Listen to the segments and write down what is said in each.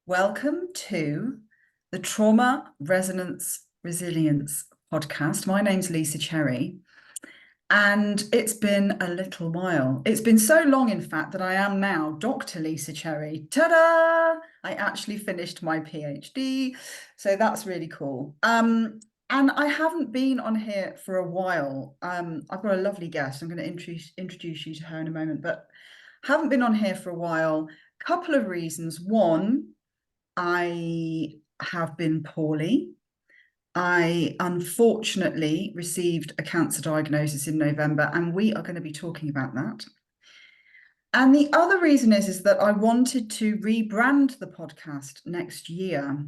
Welcome to the Trauma Resonance Resilience podcast. My name's Lisa Cherry, and it's been a little while. It's been so long, in fact, that I am now Dr. Lisa Cherry. Ta-da! I actually finished my PhD, so that's really cool. And I haven't been on here for a while. I've got a lovely guest. I'm going to introduce you to her in a moment, but haven't been on here for a while. Couple of reasons. One, I have been poorly. I unfortunately received a cancer diagnosis in November, and we are going to be talking about that. And the other reason is that I wanted to rebrand the podcast next year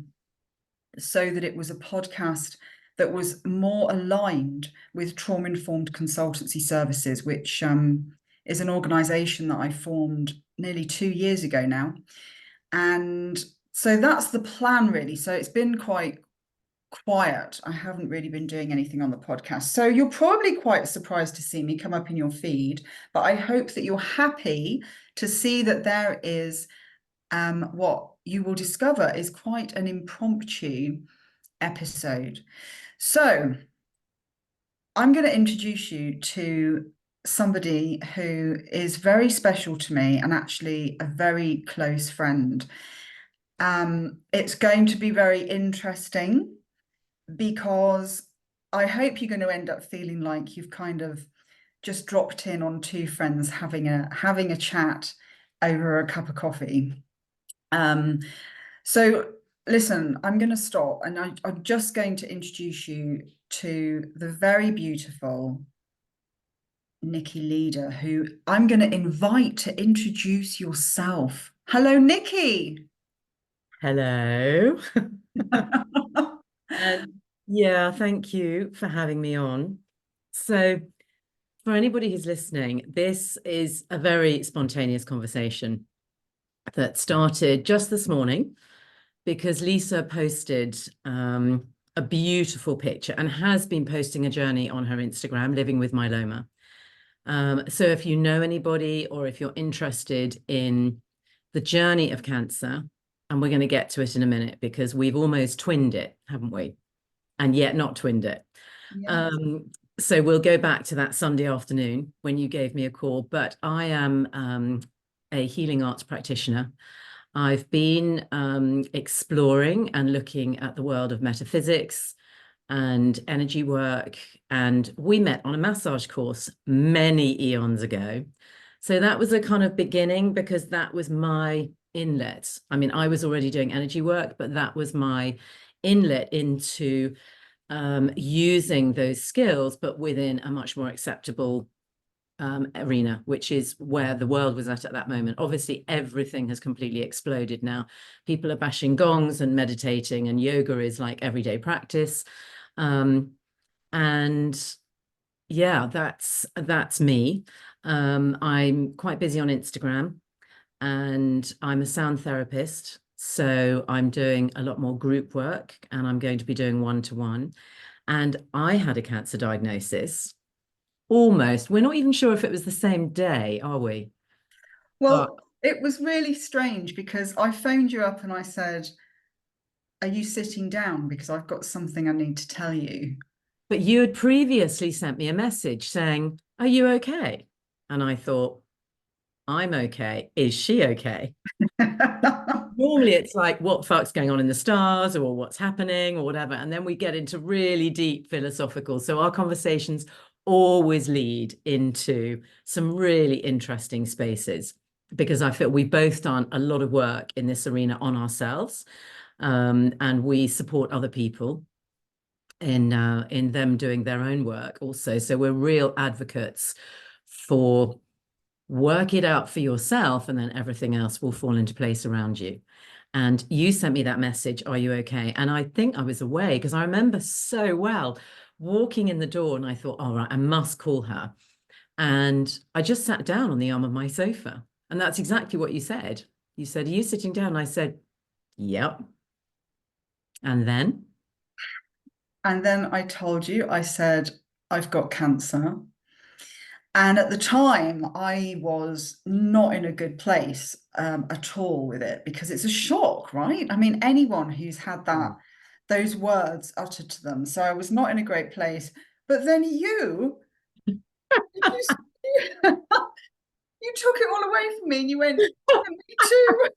so that it was a podcast that was more aligned with trauma-informed consultancy services, which is an organization that I formed nearly 2 years ago now. And so that's the plan, really. So it's been quite quiet. I haven't really been doing anything on the podcast. So you're probably quite surprised to see me come up in your feed, but I hope that you're happy to see that there is what you will discover is quite an impromptu episode. So I'm going to introduce you to somebody who is very special to me and actually a very close friend. It's going to be very interesting because I hope you're going to end up feeling like you've kind of just dropped in on two friends having a chat over a cup of coffee. So listen, I'm going to stop and I'm just going to introduce you to the very beautiful Nikki Leader, who I'm going to invite to introduce yourself. Hello, Nikki. Hello. And yeah, thank you for having me on. So, for anybody who's listening, this is a very spontaneous conversation that started just this morning because Lisa posted a beautiful picture and has been posting a journey on her Instagram, Living with Myeloma. So, if you know anybody or if you're interested in the journey of cancer, and we're going to get to it in a minute because we've almost twinned it, haven't we? And yet not twinned it. Yes. So we'll go back to that Sunday afternoon when you gave me a call. But I am a healing arts practitioner. I've been exploring and looking at the world of metaphysics and energy work. And we met on a massage course many eons ago. So that was a kind of beginning because that was my inlet. I mean, I was already doing energy work, but that was my inlet into using those skills, but within a much more acceptable arena, which is where the world was at that moment. Obviously, everything has completely exploded now. People are bashing gongs and meditating, and yoga is like everyday practice. And yeah, that's me. I'm quite busy on Instagram, and I'm a sound therapist. So I'm doing a lot more group work and I'm going to be doing one-to-one. And I had a cancer diagnosis almost. We're not even sure if it was the same day, are we? But Well, it was really strange because I phoned you up and I said, "Are you sitting down? Because I've got something I need to tell you." but you had previously sent me a message saying, "Are you okay?" And I thought, I'm okay. Is she okay? Normally it's like what fuck's going on in the stars or what's happening or whatever, and then we get into really deep philosophical, so our conversations always lead into some really interesting spaces because I feel we've both done a lot of work in this arena on ourselves, and we support other people in them doing their own work also, so we're real advocates for work it out for yourself and then everything else will fall into place around you. And you sent me that message, "Are you okay?" And I think I was away because I remember so well walking in the door and I thought, all right, I must call her. And I just sat down on the arm of my sofa. And that's exactly what you said. You said, "Are you sitting down?" And I said, "Yep." And then, And then I told you, I said, "I've got cancer." And at the time, I was not in a good place at all with it because it's a shock, right? I mean, anyone who's had Mm. those words uttered to them. So I was not in a great place. But then you, you took it all away from me and you went, yeah, me too.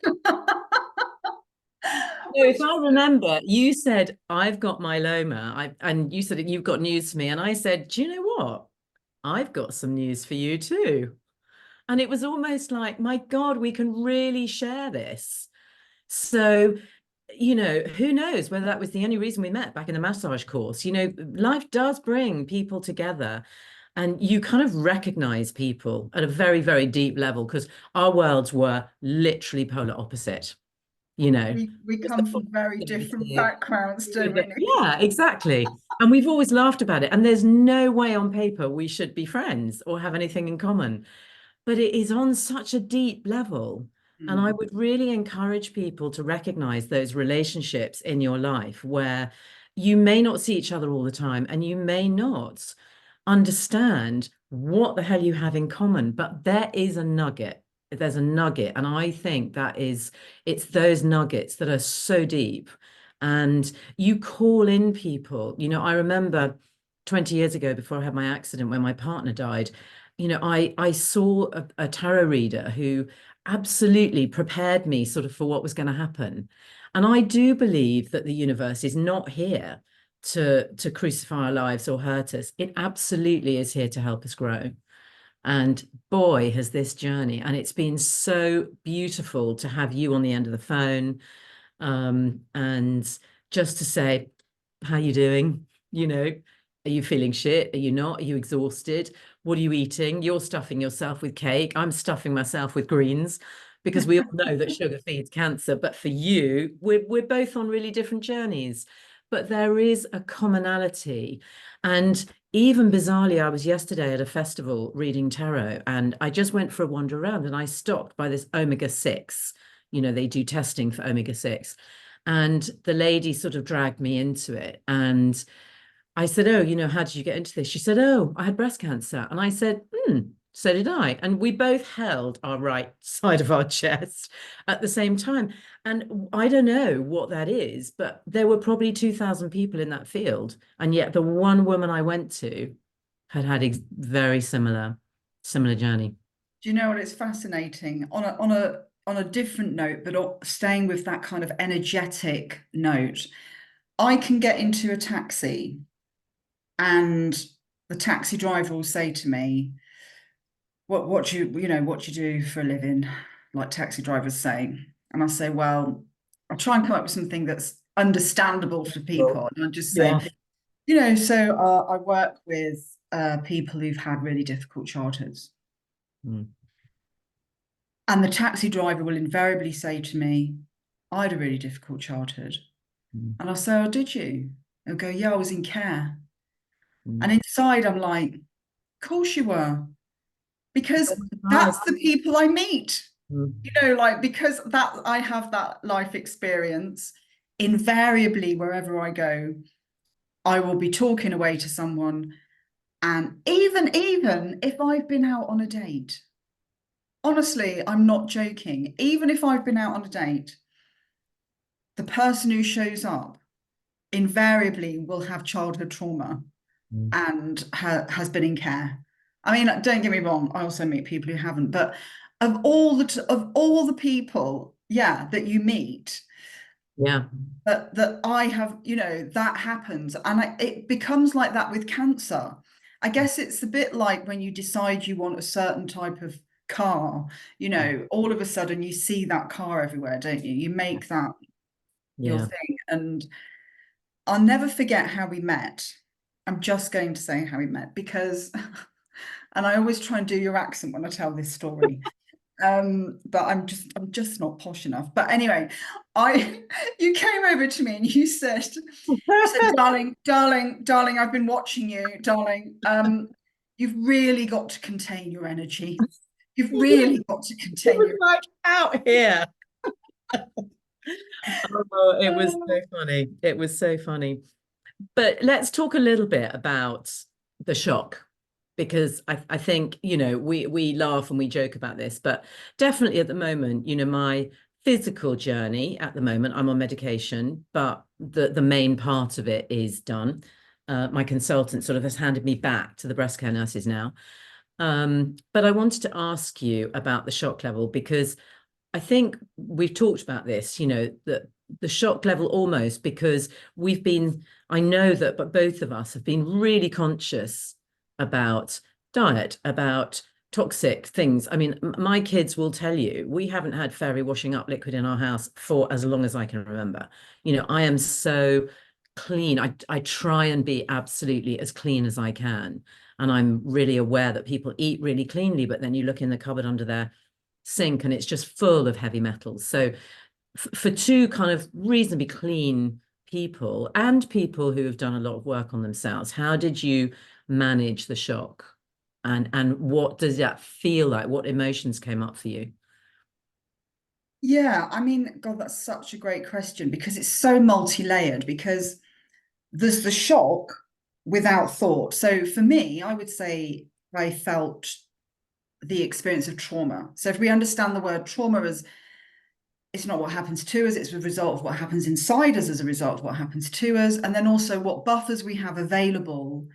No, if Which, I remember, you said, I've got myeloma. And you said, you've got news for me. And I said, do you know what? I've got some news for you too. And it was almost like, my God, we can really share this. So, who knows whether that was the only reason we met back in the massage course. Life does bring people together, and you kind of recognize people at a very, very deep level because our worlds were literally polar opposite. You know, we was the come from very different positivity, backgrounds, don't we, Nikki? yeah, exactly. And we've always laughed about it. And there's no way on paper we should be friends or have anything in common, but it is on such a deep level. And I Mm. would really encourage people to recognize those relationships in your life where you may not see each other all the time and you may not understand what the hell you have in common, but there is a nugget. There's a nugget. And I think it's those nuggets that are so deep. And you call in people. I remember 20 years ago, before I had my accident, when my partner died, I saw a tarot reader who absolutely prepared me sort of for what was going to happen. And I do believe that the universe is not here to crucify our lives or hurt us. It absolutely is here to help us grow. And boy, has this journey, and it's been so beautiful to have you on the end of the phone, and just to say, how you doing? Are you feeling shit? Are you not? Are you exhausted? What are you eating? You're stuffing yourself with cake. I'm stuffing myself with greens because we all know that sugar feeds cancer. But for you, we're both on really different journeys. But there is a commonality. And even bizarrely, I was yesterday at a festival reading tarot, and I just went for a wander around and I stopped by this omega-6. They do testing for omega-6. And the lady sort of dragged me into it. And I said, oh, how did you get into this? She said, oh, I had breast cancer. And I said, so did I. And we both held our right side of our chest at the same time. And I don't know what that is, but there were probably 2,000 people in that field. And yet the one woman I went to had very similar journey. Do you know what? It's fascinating on a different note, but staying with that kind of energetic note. I can get into a taxi and the taxi driver will say to me, what do what do you do for a living? Like taxi drivers say. And I say, well, I try and come up with something that's understandable for Well, people. And I just say, yeah. so I work with people who've had really difficult childhoods. Mm, And the taxi driver will invariably say to me, I had a really difficult childhood. mm, And I'll say, oh, did you? They'll go, yeah, I was in care. And mm. inside, I'm like, of course you were, because Right. that's the people I meet. Mm, Like because that I have that life experience, invariably, wherever I go, I will be talking away to someone. And even if I've been out on a date, honestly, I'm not joking. Even if I've been out on a date, the person who shows up invariably will have childhood trauma mm. and has been in care. I mean, don't get me wrong, I also meet people who haven't, but of all the people, yeah, that you meet, Yeah. that I have, that happens, and it becomes like that with cancer. I guess it's a bit like when you decide you want a certain type of car, all of a sudden you see that car everywhere, don't you? You make that your Yeah. thing, and I'll never forget how we met. I'm just going to say how we met because, and I always try and do your accent when I tell this story. But I'm just not posh enough. But anyway, I you came over to me and you said, darling, darling, darling, I've been watching you, darling. You've really got to contain your energy. You've It really got to contain was your like out here. Oh, it was so funny. It was so funny. But let's talk a little bit about the shock, because I think, we laugh and we joke about this, but definitely at the moment, my physical journey at the moment, I'm on medication, but the main part of it is done. My consultant sort of has handed me back to the breast care nurses now. But I wanted to ask you about the shock level, because I think we've talked about this, the shock level almost, because I know that, but both of us have been really conscious about diet, about toxic things. I mean, my kids will tell you, we haven't had fairy washing up liquid in our house for as long as I can remember. I am so clean. I try and be absolutely as clean as I can. And I'm really aware that people eat really cleanly, but then you look in the cupboard under their sink and it's just full of heavy metals. So for two kind of reasonably clean people and people who have done a lot of work on themselves, how did you manage the shock? And what does that feel like? What emotions came up for you? Yeah, I mean, God, that's such a great question because it's so multi-layered because there's the shock without thought. So for me, I would say I felt the experience of trauma. So if we understand the word trauma as it's not what happens to us, it's a result of what happens inside us as a result of what happens to us. And then also what buffers we have available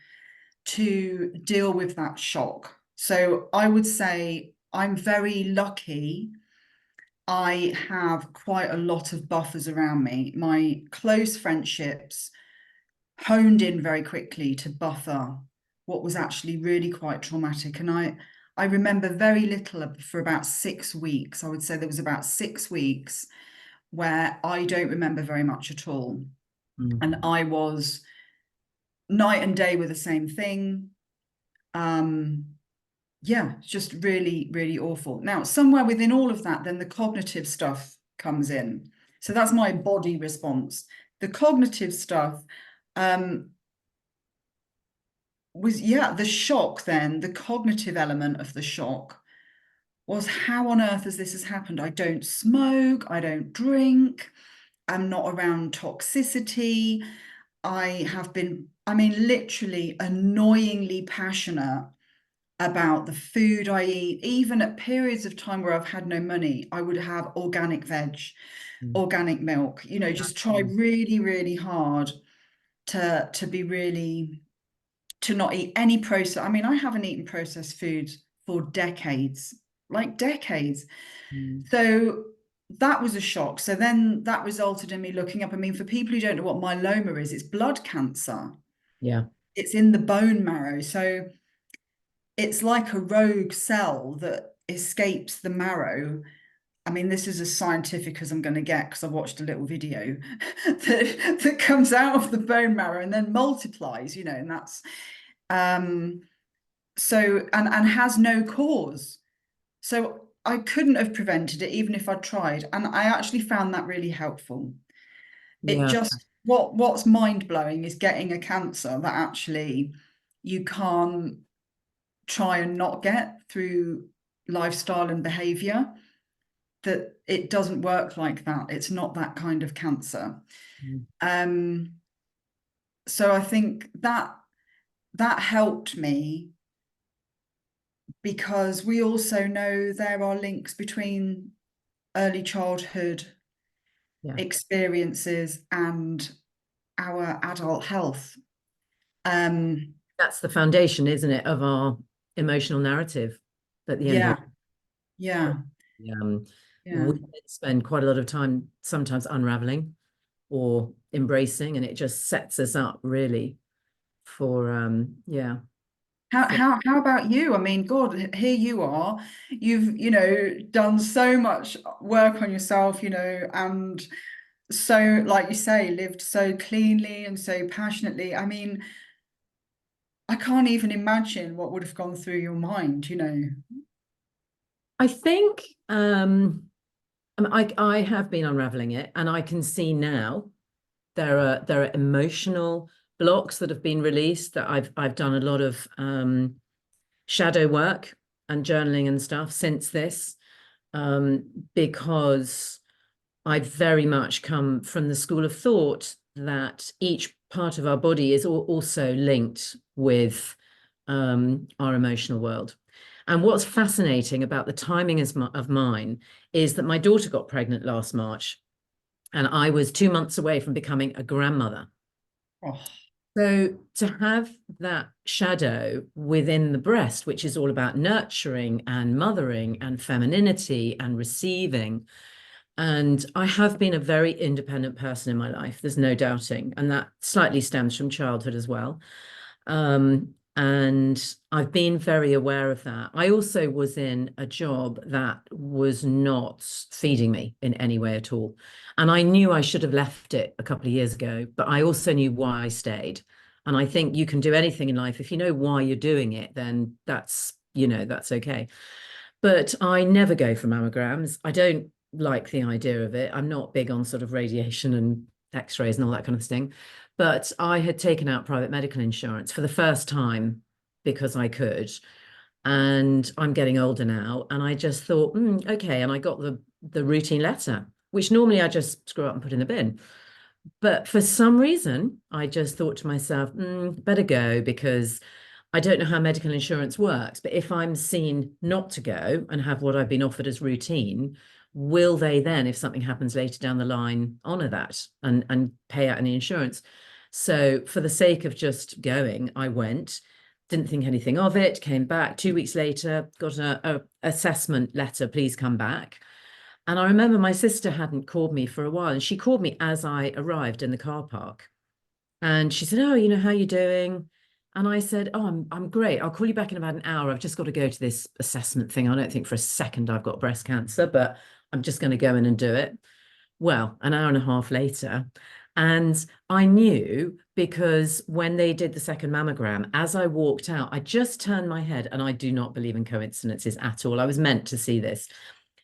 to deal with that shock. So I would say I'm very lucky. I have quite a lot of buffers around me. My close friendships honed in very quickly to buffer what was actually really quite traumatic. And I remember very little for about 6 weeks. I would say there was about 6 weeks where I don't remember very much at all. Mm. And I was night and day with the same thing. Yeah, just really, really awful. Now, somewhere within all of that, then the cognitive stuff comes in. So that's my body response. The cognitive stuff was, yeah, the shock then, the cognitive element of the shock was how on earth has this happened? I don't smoke, I don't drink, I'm not around toxicity. I have been, I mean, literally annoyingly passionate about the food I eat. Even at periods of time where I've had no money, I would have organic veg, Mm. organic milk, just try Mm. really, really hard to be really, to not eat any processed. I mean, I haven't eaten processed foods for decades, like decades. Mm. So that was a shock. So then that resulted in me looking up. I mean, for people who don't know what myeloma is, it's blood cancer. Yeah. It's in the bone marrow. So it's like a rogue cell that escapes the marrow. I mean, this is as scientific as I'm going to get because I watched a little video that comes out of the bone marrow and then multiplies, and that's so and has no cause. So I couldn't have prevented it even if I tried. And I actually found that really helpful. It Yeah. just what's mind blowing is getting a cancer that actually you can't try and not get through lifestyle and behavior, that it doesn't work like that. It's not that kind of cancer. Mm. Um, so I think that helped me because we also know there are links between early childhood Yeah. experiences and our adult health. Um, That's the foundation, isn't it, of our emotional narrative at the end of yeah, it. yeah, Um, yeah. we spend quite a lot of time sometimes unraveling or embracing, and it just sets us up really for yeah. How For, how how about you? I mean, God, here you are. You've, done so much work on yourself, and so, like you say, lived so cleanly and so passionately. I mean, I can't even imagine what would have gone through your mind. I think I have been unraveling it, and I can see now there are emotional blocks that have been released, that I've done a lot of shadow work and journaling and stuff since this, because I very much come from the school of thought that each part of our body is also linked with our emotional world. And what's fascinating about the timing of mine is that my daughter got pregnant last March, and I was 2 months away from becoming a grandmother. Oh, So to have that shadow within the breast, which is all about nurturing and mothering and femininity and receiving. And I have been a very independent person in my life, there's no doubting. And that slightly stems from childhood as well. And I've been very aware of that. I also was in a job that was not feeding me in any way at all. And I knew I should have left it a couple of years ago, but I also knew why I stayed. And I think you can do anything in life. If you know why you're doing it, then that's okay. But I never go for mammograms. I don't like the idea of it. I'm not big on sort of radiation and x-rays and all that kind of thing. But I had taken out private medical insurance for the first time because I could. And I'm getting older now. And I just thought, okay. And I got the routine letter, which normally I just screw up and put in the bin. But for some reason, I just thought to myself, better go because I don't know how medical insurance works. But if I'm seen not to go and have what I've been offered as routine, will they then, if something happens later down the line, honor that and pay out any insurance? So for the sake of just going, I went, didn't think anything of it, came back 2 weeks later, got a assessment letter, please come back. And I remember my sister hadn't called me for a while, and she called me as I arrived in the car park. And she said, "Oh, how you doing?" And I said, "Oh, I'm great. I'll call you back in about an hour. I've just got to go to this assessment thing. I don't think for a second I've got breast cancer, but I'm just going to go in and do it." Well, an hour and a half later, and I knew because when they did the second mammogram, as I walked out, I just turned my head, and I do not believe in coincidences at all. I was meant to see this.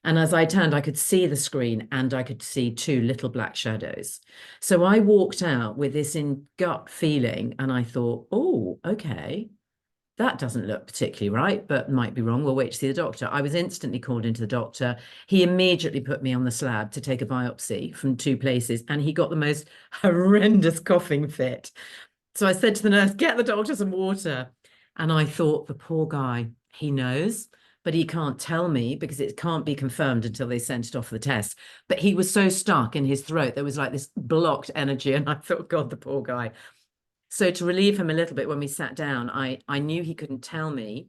And as I turned, I could see the screen and I could see two little black shadows. So I walked out with this in gut feeling and I thought, oh, okay, that doesn't look particularly right, but might be wrong. We'll wait to see the doctor. I was instantly called into the doctor. He immediately put me on the slab to take a biopsy from two places and he got the most horrendous coughing fit. So I said to the nurse, get the doctor some water. And I thought, the poor guy, he knows, but he can't tell me because it can't be confirmed until they sent it off for the test. But he was so stuck in his throat, there was like this blocked energy. And I thought, God, the poor guy. So to relieve him a little bit when we sat down, I knew he couldn't tell me.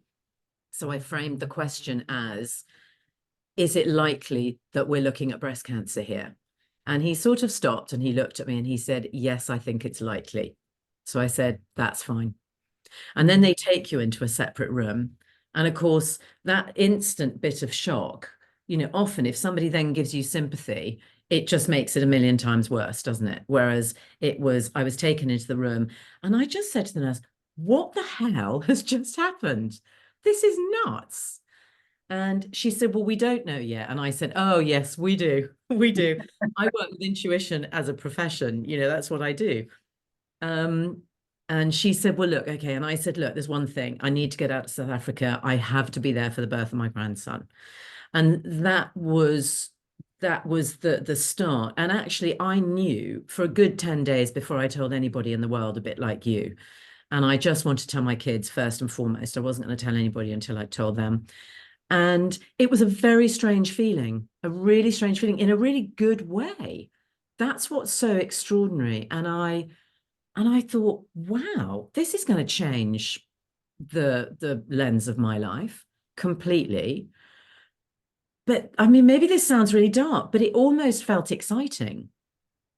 So I framed the question as, is it likely that we're looking at breast cancer here? And he sort of stopped and he looked at me and he said, yes, I think it's likely. So I said, that's fine. And then they take you into a separate room. And of course, that instant bit of shock, often if somebody then gives you sympathy, it just makes it a million times worse, doesn't it? Whereas I was taken into the room and I just said to the nurse, what the hell has just happened? This is nuts. And she said, well, we don't know yet. And I said, oh, yes, we do. We do. I work with intuition as a profession. That's what I do. Um, and she said, well, look, okay. And I said, look, there's one thing. I need to get out to South Africa. I have to be there for the birth of my grandson. And that was the start. And actually, I knew for a good 10 days before I told anybody in the world, a bit like you. And I just wanted to tell my kids first and foremost. I wasn't going to tell anybody until I told them. And it was a very strange feeling, a really strange feeling in a really good way. That's what's so extraordinary. And I thought, wow, this is going to change the lens of my life completely. But I mean, maybe this sounds really dark, but it almost felt exciting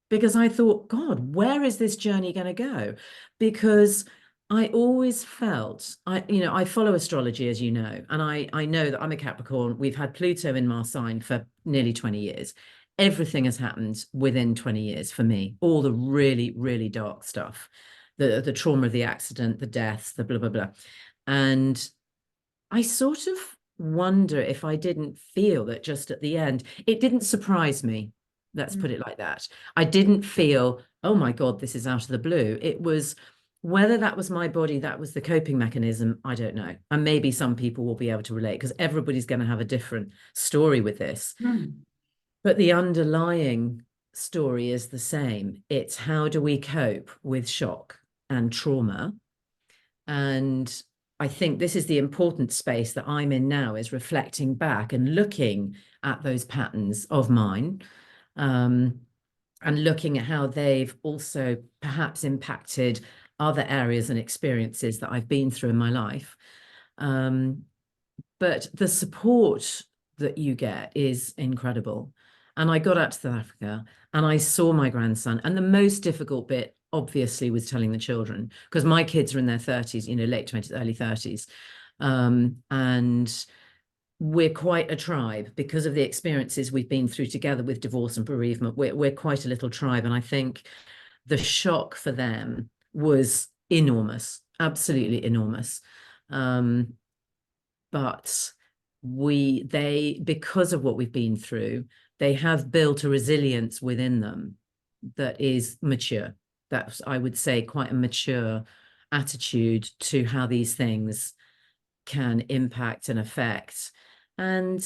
because I thought, God, where is this journey going to go? Because I always felt I follow astrology, as you know, and I know that I'm a Capricorn. We've had Pluto in my sign for nearly 20 years. Everything has happened within 20 years for me, all the really, really dark stuff, the trauma of the accident, the deaths, the blah, blah, blah. And I sort of wonder if I didn't feel that just at the end, it didn't surprise me. Let's put it like that. I didn't feel, oh my God, this is out of the blue. It was whether that was my body, that was the coping mechanism, I don't know. And maybe some people will be able to relate because everybody's going to have a different story with this. mm, But the underlying story is the same. It's how do we cope with shock and trauma? And I think this is the important space that I'm in now, is reflecting back and looking at those patterns of mine, um, and looking at how they've also perhaps impacted other areas and experiences that I've been through in my life. Um, but the support that you get is incredible. And I got out to South Africa and I saw my grandson. And the most difficult bit, obviously, was telling the children, because my kids are in their 30s, late 20s, early 30s. And we're quite a tribe because of the experiences we've been through together with divorce and bereavement. We're quite a little tribe. And I think the shock for them was enormous, absolutely enormous. Um, but because of what we've been through, they have built a resilience within them that is mature. That's, I would say, quite a mature attitude to how these things can impact and affect. And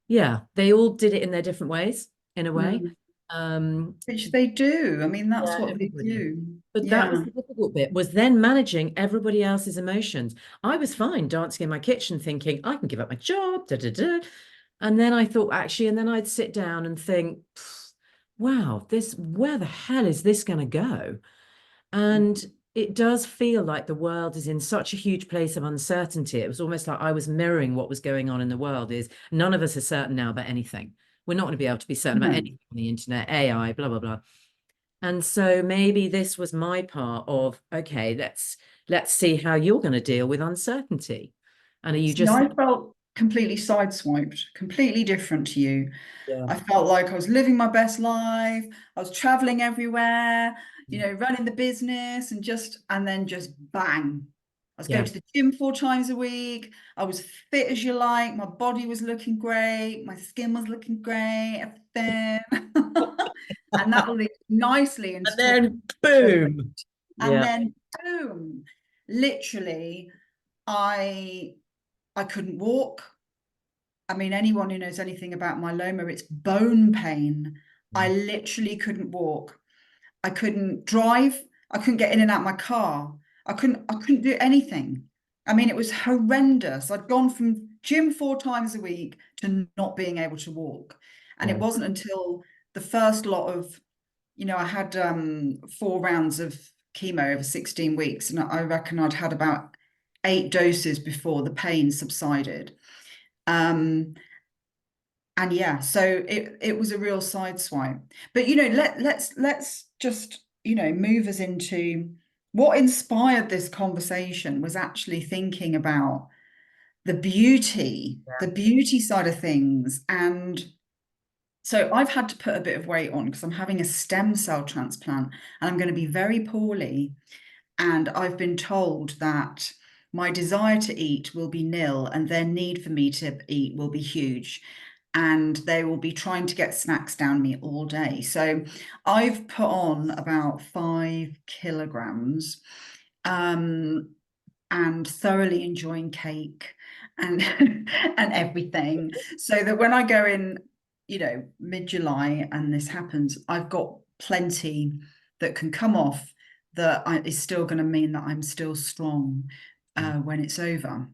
yeah, they all did it in their different ways, in a way. Mm. Um, Which they do. I mean, that's yeah, what they everybody. do. But that was Yeah. the difficult bit, was then managing everybody else's emotions. I was fine dancing in my kitchen thinking, I can give up my job, da, da, da. And then I thought, actually, and then I'd sit down and think, wow, where the hell is this going to go? And it does feel like the world is in such a huge place of uncertainty. It was almost like I was mirroring what was going on in the world. Is none of us are certain now about anything. We're not going to be able to be certain about No. anything on the internet, AI, blah, blah, blah. And so maybe this was my part of, okay, let's see how you're going to deal with uncertainty. And are you See, just, I felt completely sideswiped, completely different to you. yeah, I felt like I was living my best life. I was traveling everywhere, running the business and then just bang. I was going yeah. to the gym 4 times a week. I was fit as you like. My body was looking great. My skin was looking great, thin. And that will lead nicely into And talking. then boom. And Yeah. then boom, literally, I I couldn't walk. I mean, anyone who knows anything about myeloma, it's bone pain. I literally couldn't walk. I couldn't drive. I couldn't get in and out of my car. I couldn't do anything. I mean, it was horrendous. I'd gone from gym 4 times a week to not being able to walk. And it Yeah. wasn't until the first lot of, I had 4 rounds of chemo over 16 weeks, and I reckon I'd had about 8 doses before the pain subsided. Um, and yeah, so it was a real sideswipe. But let's just move us into what inspired this conversation was actually thinking about the beauty side of things. And so I've had to put a bit of weight on because I'm having a stem cell transplant and I'm going to be very poorly. And I've been told that my desire to eat will be nil and their need for me to eat will be huge. And they will be trying to get snacks down me all day. So I've put on about 5 kilograms. Um, and thoroughly enjoying cake and and everything, so that when I go in, mid-July and this happens, I've got plenty that can come off that is still going to mean that I'm still strong when it's over.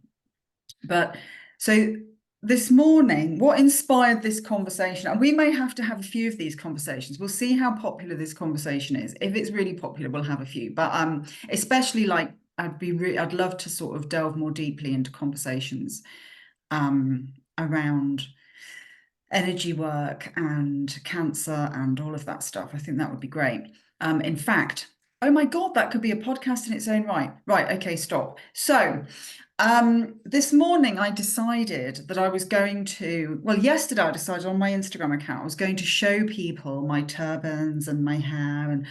But so this morning, what inspired this conversation, and we may have to have a few of these conversations. We'll see how popular this conversation is. If it's really popular, we'll have a few. But especially like I'd love to sort of delve more deeply into conversations around energy work and cancer and all of that stuff. I think that would be great. In fact, oh my God, that could be a podcast in its own right. Right, okay, stop. So this morning I decided that I was going to, well, yesterday I decided on my Instagram account, I was going to show people my turbans and my hair and,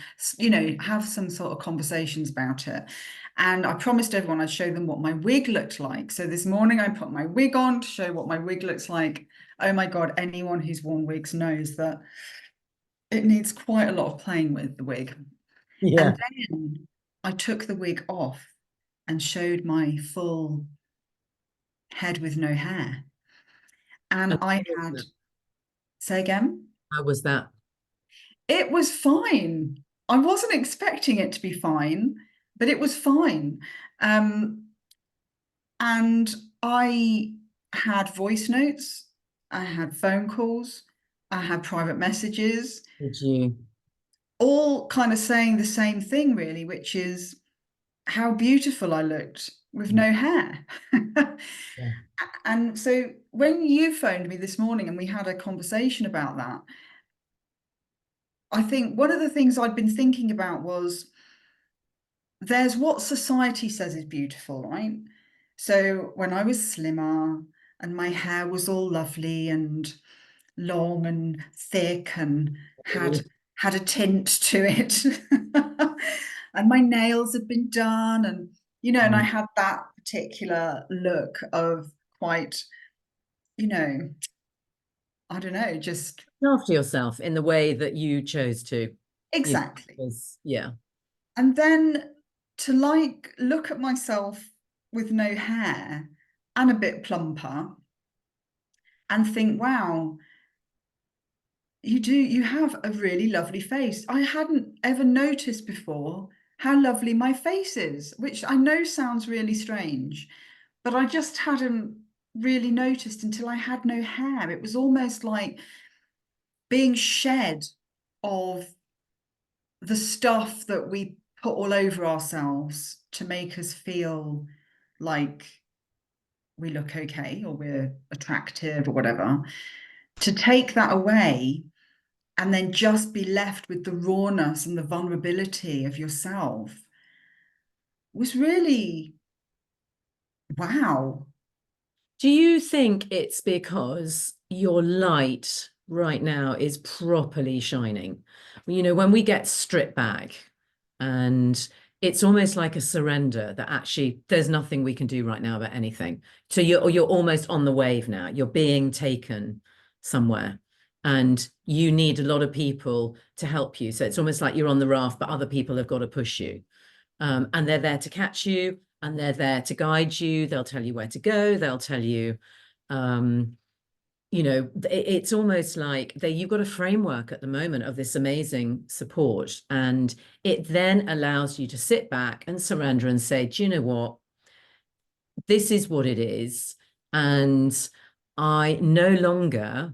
have some sort of conversations about it. And I promised everyone I'd show them what my wig looked like. So this morning I put my wig on to show what my wig looks like. Oh my God, anyone who's worn wigs knows that it needs quite a lot of playing with the wig. Yeah. And then I took the wig off and showed my full head with no hair. And And I had, say again, how was that? it was fine. I wasn't expecting it to be fine, but it was fine. Um, And I had voice notes, I had phone calls, I had private messages, Did you? all kind of saying the same thing, really, which is how beautiful I looked with no hair. Yeah. And so when you phoned me this morning and we had a conversation about that, I think one of the things I'd been thinking about was there's what society says is beautiful, right? So when I was slimmer and my hair was all lovely and long and thick and had had a tint to it, and my nails had been done, and and I had that particular look of quite, you know, I don't know, just After yourself in the way that you chose to, exactly. yeah. And then to like look at myself with no hair and a bit plumper and think, wow, you have a really lovely face. I hadn't ever noticed before how lovely my face is, which I know sounds really strange, but I just hadn't really noticed until I had no hair. It was almost like being shed of the stuff that we put all over ourselves to make us feel like we look okay or we're attractive or whatever, to take that away and then just be left with the rawness and the vulnerability of yourself was really wow. Do you think it's because your light right now is properly shining? When we get stripped back and it's almost like a surrender that actually there's nothing we can do right now about anything. So you're almost on the wave now. You're being taken somewhere and you need a lot of people to help you. So it's almost like you're on the raft, but other people have got to push you. And they're there to catch you and they're there to guide you. They'll tell you where to go. They'll tell you, um, it's almost like you've got a framework at the moment of this amazing support. And it then allows you to sit back and surrender and say, do you know what? This is what it is. And I no longer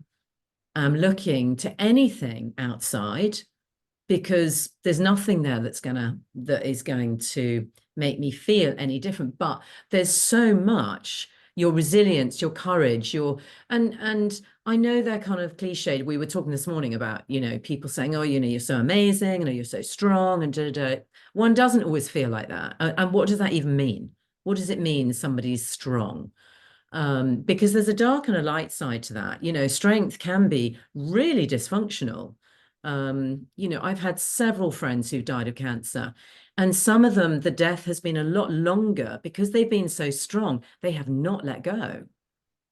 am looking to anything outside because there's nothing there that is going to make me feel any different. But there's so much your resilience, your courage, and I know they're kind of cliched. We were talking this morning about, people saying, oh, you're so amazing and you're so strong and da, da, da. One doesn't always feel like that. And what does that even mean? What does it mean somebody's strong? Because there's a dark and a light side to that. Strength can be really dysfunctional. I've had several friends who've died of cancer, and some of them, the death has been a lot longer because they've been so strong. They have not let go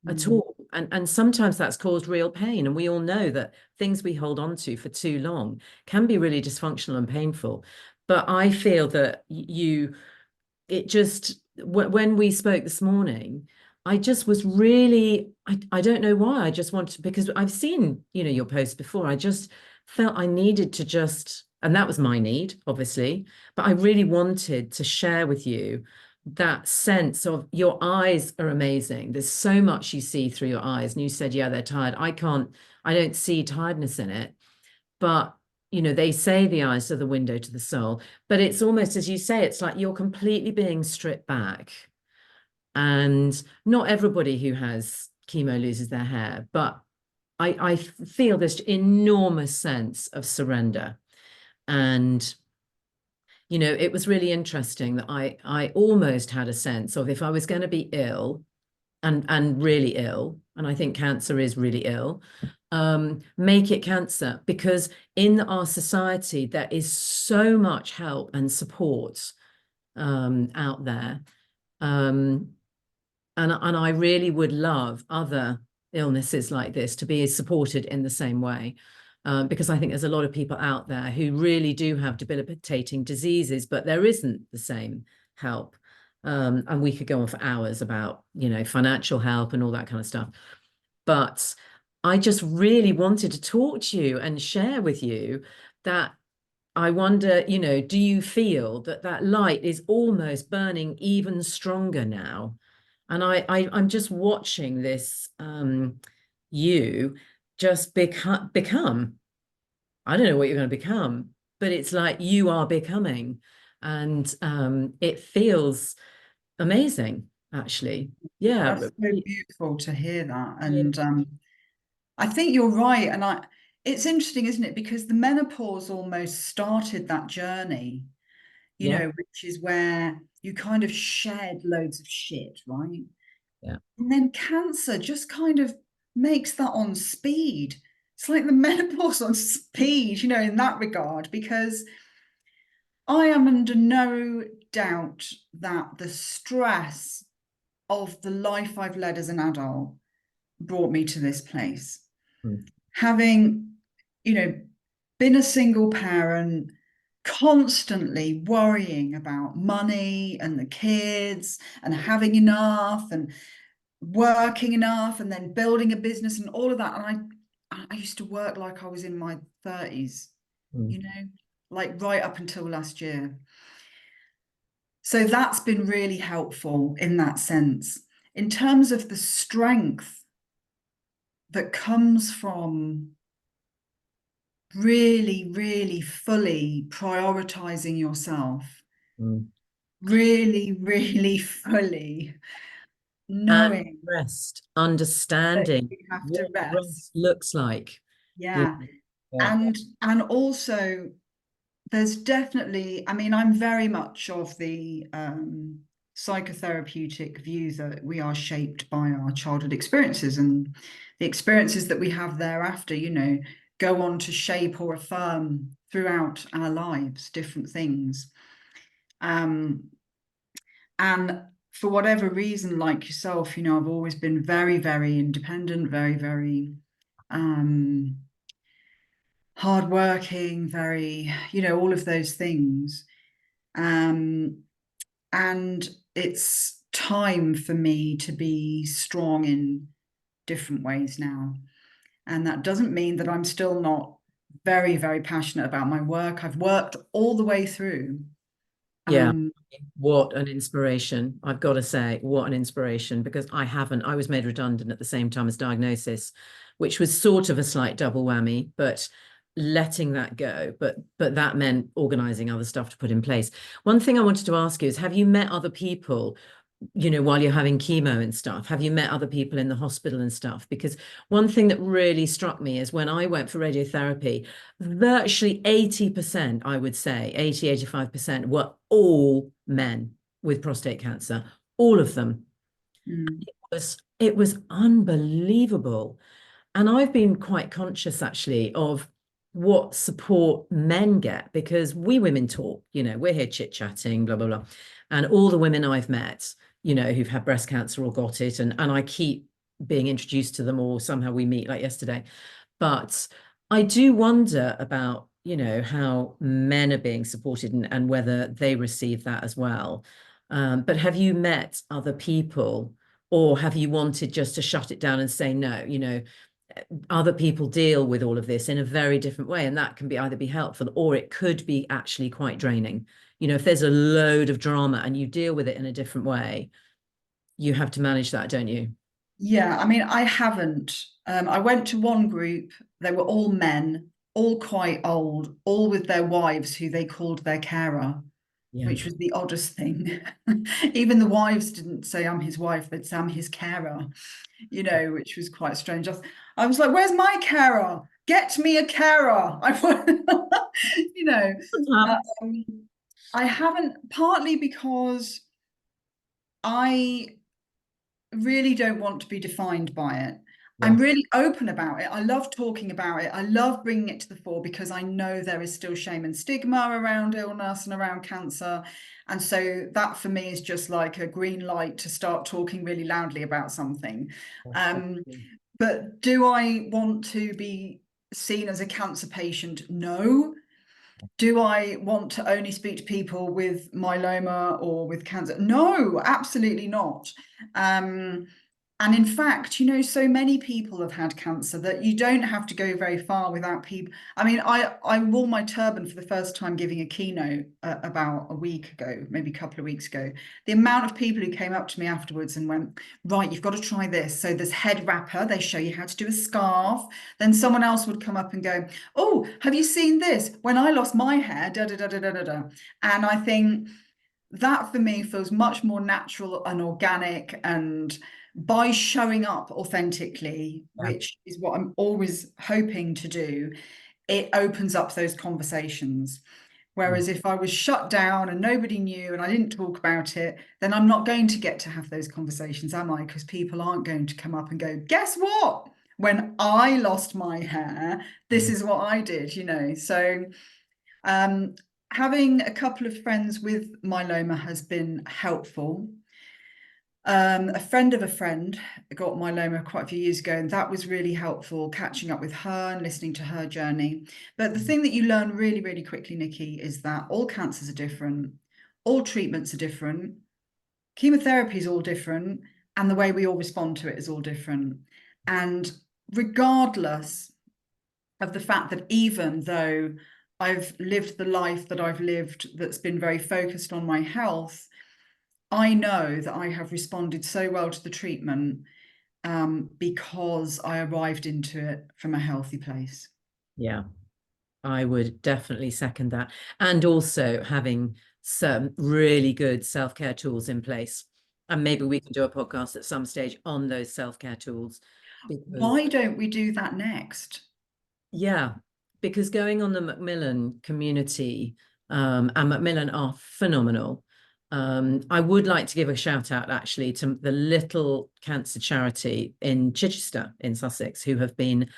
at Mm. all. And sometimes that's caused real pain. And we all know that things we hold on to for too long can be really dysfunctional and painful. But I feel that it just when we spoke this morning, I just was really I don't know why. I just wanted, because I've seen, your post before. I just felt I needed to just, and that was my need, obviously, but I really wanted to share with you that sense of your eyes are amazing. There's so much you see through your eyes. And you said, yeah, they're tired. I don't see tiredness in it. But they say the eyes are the window to the soul, but it's almost, as you say, it's like you're completely being stripped back. And not everybody who has chemo loses their hair, but I feel this enormous sense of surrender. And it was really interesting that I almost had a sense of, if I was going to be ill and really ill, and I think cancer is really ill, make it cancer, because in our society there is so much help and support out there. Um, and I really would love other illnesses like this to be supported in the same way. Because I think there's a lot of people out there who really do have debilitating diseases, but there isn't the same help. And we could go on for hours about, financial help and all that kind of stuff. But I just really wanted to talk to you and share with you that I wonder, do you feel that light is almost burning even stronger now? And I'm just watching this you just become. I don't know what you're going to become, but it's like you are becoming. And it feels amazing, actually. Yeah. That's so beautiful to hear that. Yeah. And I think you're right. And it's interesting, isn't it? Because the menopause almost started that journey, Yeah. which is where you kind of shed loads of shit, right? Yeah. And then cancer just kind of makes that on speed. It's like the menopause on speed, in that regard, because I am under no doubt that the stress of the life I've led as an adult brought me to this place. Mm, Having, you know, been a single parent, constantly worrying about money and the kids and having enough and working enough and then building a business and all of that. And I used to work like I was in my 30s, mm, like right up until last year. So that's been really helpful in that sense. In terms of the strength that comes from really, really fully prioritizing yourself, mm. really, really fully And knowing rest, that understanding you have to what rest. rest looks like. You Yeah. know, yeah. And also there's definitely, I mean, I'm very much of the psychotherapeutic view that we are shaped by our childhood experiences, and the experiences that we have thereafter, go on to shape or affirm throughout our lives different things. Um, and for whatever reason, like yourself, I've always been very, very independent, very, very um, hardworking, very, all of those things. Um, and it's time for me to be strong in different ways now. And that doesn't mean that I'm still not very, very passionate about my work. I've worked all the way through. Yeah. Um, What an inspiration. I've got to say, what an inspiration, because I haven't. I was made redundant at the same time as diagnosis, which was sort of a slight double whammy, but letting that go. But that meant organizing other stuff to put in place. One thing I wanted to ask you is, have you met other people, while you're having chemo and stuff? Have you met other people in the hospital and stuff? Because one thing that really struck me is when I went for radiotherapy, virtually 80%, I would say, 85% were all men with prostate cancer, all of them. mm, It was unbelievable. And I've been quite conscious actually of what support men get, because we women talk, we're here chit-chatting, blah, blah, blah. And all the women I've met, who've had breast cancer or got it, and I keep being introduced to them, or somehow we meet like yesterday. But I do wonder about, how men are being supported, and whether they receive that as well. But have you met other people, or have you wanted just to shut it down and say no? Other people deal with all of this in a very different way, and that can be either be helpful, or it could be actually quite draining. If there's a load of drama and you deal with it in a different way, you have to manage that, don't you? yeah, I mean, I haven't. I went to one group, they were all men, all quite old, all with their wives who they called their carer, Yeah. which was the oddest thing. Even the wives didn't say, I'm his wife, they'd say, I'm his carer, which was quite strange. I was like, where's my carer? Get me a carer. I want, you know, um, I haven't, partly because I really don't want to be defined by it. I'm Yeah. really open about it. I love talking about it. I love bringing it to the fore because I know there is still shame and stigma around illness and around cancer. And so that for me is just like a green light to start talking really loudly about something. Um, but do I want to be seen as a cancer patient? No. Do I want to only speak to people with myeloma or with cancer? No, absolutely not. Um, And in fact, you know, so many people have had cancer that you don't have to go very far without people. I mean, I wore my turban for the first time giving a keynote about a week ago, maybe a couple of weeks ago. The amount of people who came up to me afterwards and went, right, you've got to try this. So there's head wrapper, they show you how to do a scarf. Then someone else would come up and go, oh, have you seen this? When I lost my hair, da da da da da da da. And I think that for me feels much more natural and organic, and by showing up authentically, Yeah. which is what I'm always hoping to do, it opens up those conversations. Mm. Whereas if I was shut down and nobody knew and I didn't talk about it, then I'm not going to get to have those conversations, am I? Because people aren't going to come up and go, guess what? When I lost my hair, this Mm. is what I did, you know. So um, having a couple of friends with myeloma has been helpful. A friend of a friend got myeloma quite a few years ago, and that was really helpful, catching up with her and listening to her journey. But the thing that you learn really, really quickly, Nikki, is that all cancers are different, all treatments are different, chemotherapy is all different, and the way we all respond to it is all different. And regardless of the fact that even though I've lived the life that I've lived that's been very focused on my health, I know that I have responded so well to the treatment because I arrived into it from a healthy place. Yeah, I would definitely second that. And also having some really good self-care tools in place. And maybe we can do a podcast at some stage on those self-care tools because Why don't we do that next? yeah, because going on the Macmillan community, and Macmillan are phenomenal. I would like to give a shout out actually to the Little Cancer Charity in Chichester in Sussex, who have been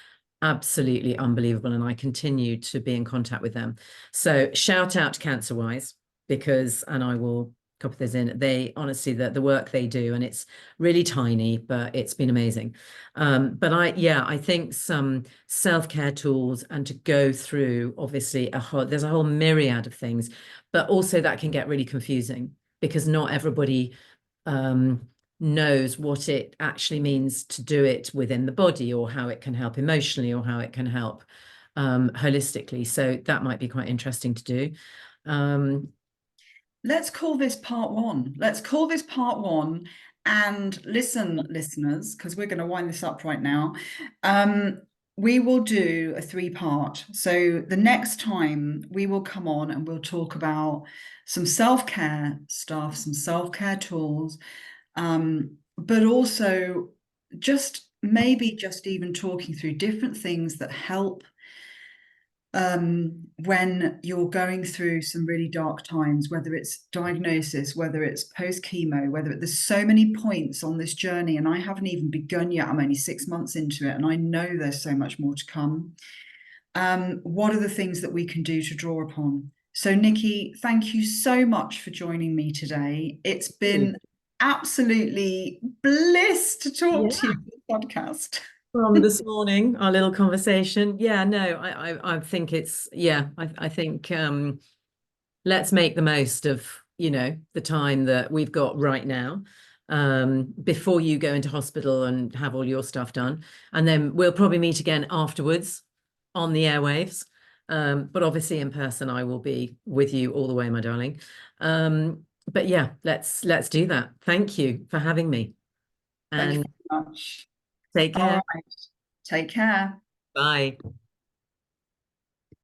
absolutely unbelievable, and I continue to be in contact with them. So shout out to CancerWise because, and I will copy this in. They honestly, the work they do, and it's really tiny, but it's been amazing. But yeah, I think some self-care tools and to go through obviously there's a whole myriad of things, but also that can get really confusing because not everybody knows what it actually means to do it within the body or how it can help emotionally or how it can help holistically. So that might be quite interesting to do. Um, Let's call this part one. Let's call this part one. And listen, listeners, because we're going to wind this up right now. Um, we will do a three-part. So the next time we will come on and we'll talk about some self-care stuff, some self-care tools, but also just maybe just even talking through different things that help when you're going through some really dark times, whether it's diagnosis, whether it's post chemo, there's so many points on this journey, and I haven't even begun yet. I'm only 6 months into it, and I know there's so much more to come. What are the things that we can do to draw upon? So, Nikki, thank you so much for joining me today. It's been absolutely bliss to talk yeah. to you on the podcast. From this morning, our little conversation. Yeah, no, I think it's yeah, I think let's make the most of, the time that we've got right now, before you go into hospital and have all your stuff done. And then we'll probably meet again afterwards on the airwaves. But obviously in person, I will be with you all the way, my darling. But yeah, let's do that. Thank you for having me Thank you and very much. take All care. right. Take care. Bye.